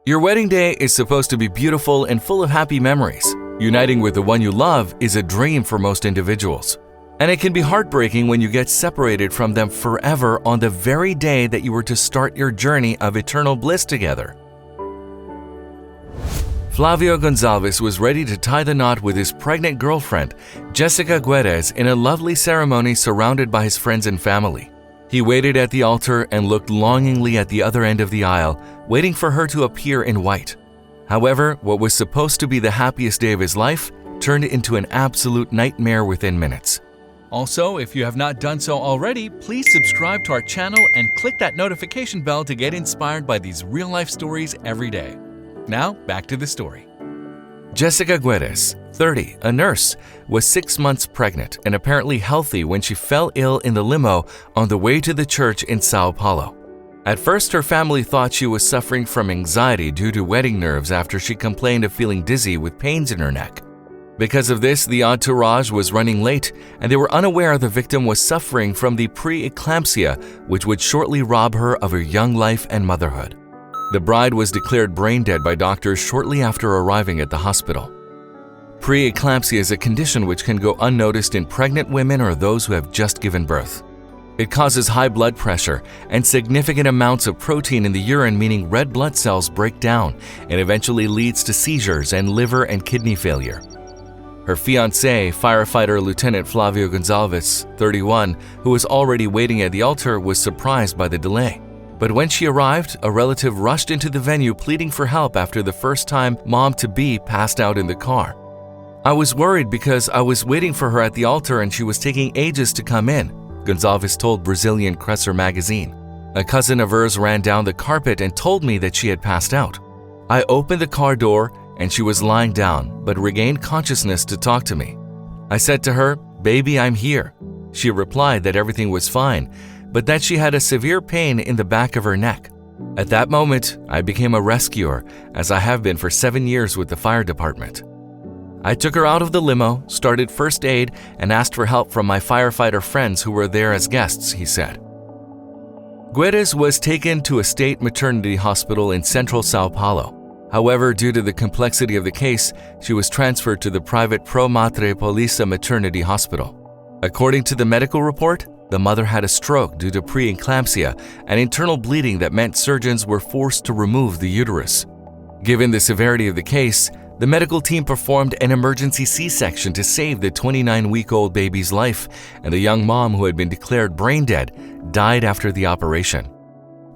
Your wedding day is supposed to be beautiful and full of happy memories. Uniting with the one you love is a dream for most individuals. And it can be heartbreaking when you get separated from them forever on the very day that you were to start your journey of eternal bliss together. Flavio Gonçalvez was ready to tie the knot with his pregnant girlfriend, Jessica Guedes, in a lovely ceremony surrounded by his friends and family. He waited at the altar and looked longingly at the other end of the aisle, waiting for her to appear in white. However, what was supposed to be the happiest day of his life turned into an absolute nightmare within minutes. Also, if you have not done so already, please subscribe to our channel and click that notification bell to get inspired by these real-life stories every day. Now, back to the story. Jessica Guedes, 30, a nurse, was 6 months pregnant and apparently healthy when she fell ill in the limo on the way to the church in Sao Paulo. At first, her family thought she was suffering from anxiety due to wedding nerves after she complained of feeling dizzy with pains in her neck. Because of this, the entourage was running late, and they were unaware the victim was suffering from the preeclampsia, which would shortly rob her of her young life and motherhood. The bride was declared brain dead by doctors shortly after arriving at the hospital. Preeclampsia is a condition which can go unnoticed in pregnant women or those who have just given birth. It causes high blood pressure and significant amounts of protein in the urine, meaning red blood cells break down, and eventually leads to seizures and liver and kidney failure. Her fiancé, firefighter Lieutenant Flavio Gonçalvez, 31, who was already waiting at the altar, was surprised by the delay. But when she arrived, a relative rushed into the venue pleading for help after the first-time mom-to-be passed out in the car. I was worried because I was waiting for her at the altar and she was taking ages to come in, Gonçalvez told Brazilian Crescer magazine. A cousin of hers ran down the carpet and told me that she had passed out. I opened the car door and she was lying down, but regained consciousness to talk to me. I said to her, "Baby, I'm here." She replied that everything was fine, but that she had a severe pain in the back of her neck. At that moment, I became a rescuer, as I have been for 7 years with the fire department. I took her out of the limo, started first aid, and asked for help from my firefighter friends who were there as guests, he said. Guedes was taken to a state maternity hospital in central Sao Paulo. However, due to the complexity of the case, she was transferred to the private Pro Matre Polícia maternity hospital. According to the medical report, the mother had a stroke due to preeclampsia and internal bleeding that meant surgeons were forced to remove the uterus. Given the severity of the case, the medical team performed an emergency C-section to save the 29-week-old baby's life, and the young mom, who had been declared brain dead, died after the operation.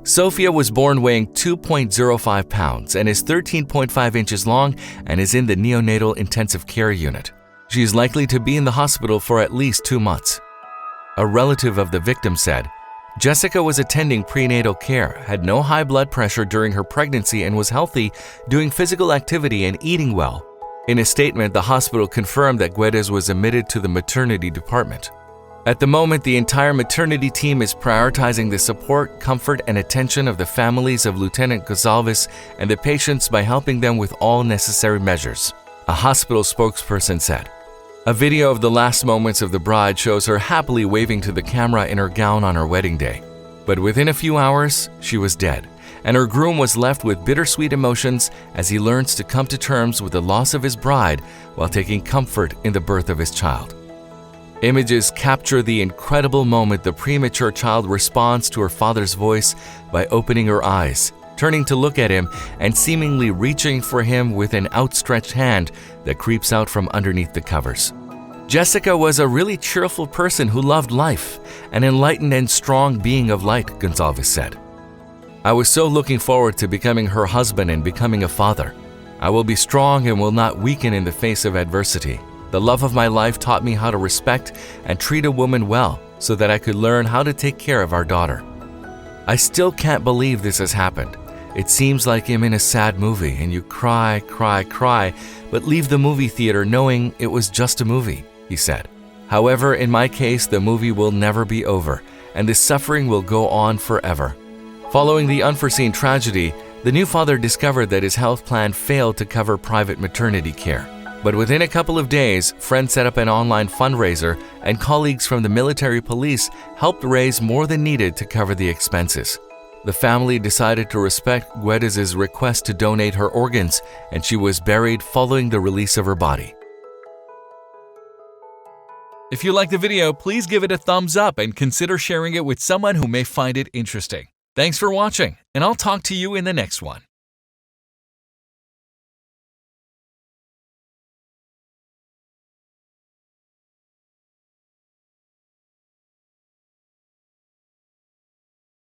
Sophia was born weighing 2.05 pounds and is 13.5 inches long and is in the neonatal intensive care unit. She is likely to be in the hospital for at least 2 months. A relative of the victim said, Jessica was attending prenatal care, had no high blood pressure during her pregnancy and was healthy, doing physical activity and eating well. In a statement, the hospital confirmed that Guedes was admitted to the maternity department. At the moment, the entire maternity team is prioritizing the support, comfort, and attention of the families of Lieutenant Gonçalvez and the patients by helping them with all necessary measures, a hospital spokesperson said. A video of the last moments of the bride shows her happily waving to the camera in her gown on her wedding day. But within a few hours, she was dead, and her groom was left with bittersweet emotions as he learns to come to terms with the loss of his bride while taking comfort in the birth of his child. Images capture the incredible moment the premature child responds to her father's voice by opening her eyes, turning to look at him, and seemingly reaching for him with an outstretched hand that creeps out from underneath the covers. Jessica was a really cheerful person who loved life, an enlightened and strong being of light, Gonçalvez said. I was so looking forward to becoming her husband and becoming a father. I will be strong and will not weaken in the face of adversity. The love of my life taught me how to respect and treat a woman well so that I could learn how to take care of our daughter. I still can't believe this has happened. It seems like I'm in a sad movie and you cry, but leave the movie theater knowing it was just a movie, he said. However, in my case, the movie will never be over and the suffering will go on forever. Following the unforeseen tragedy, the new father discovered that his health plan failed to cover private maternity care. But within a couple of days, friends set up an online fundraiser and colleagues from the military police helped raise more than needed to cover the expenses. The family decided to respect Guedes' request to donate her organs, and she was buried following the release of her body. If you liked the video, please give it a thumbs up and consider sharing it with someone who may find it interesting. Thanks for watching, and I'll talk to you in the next one.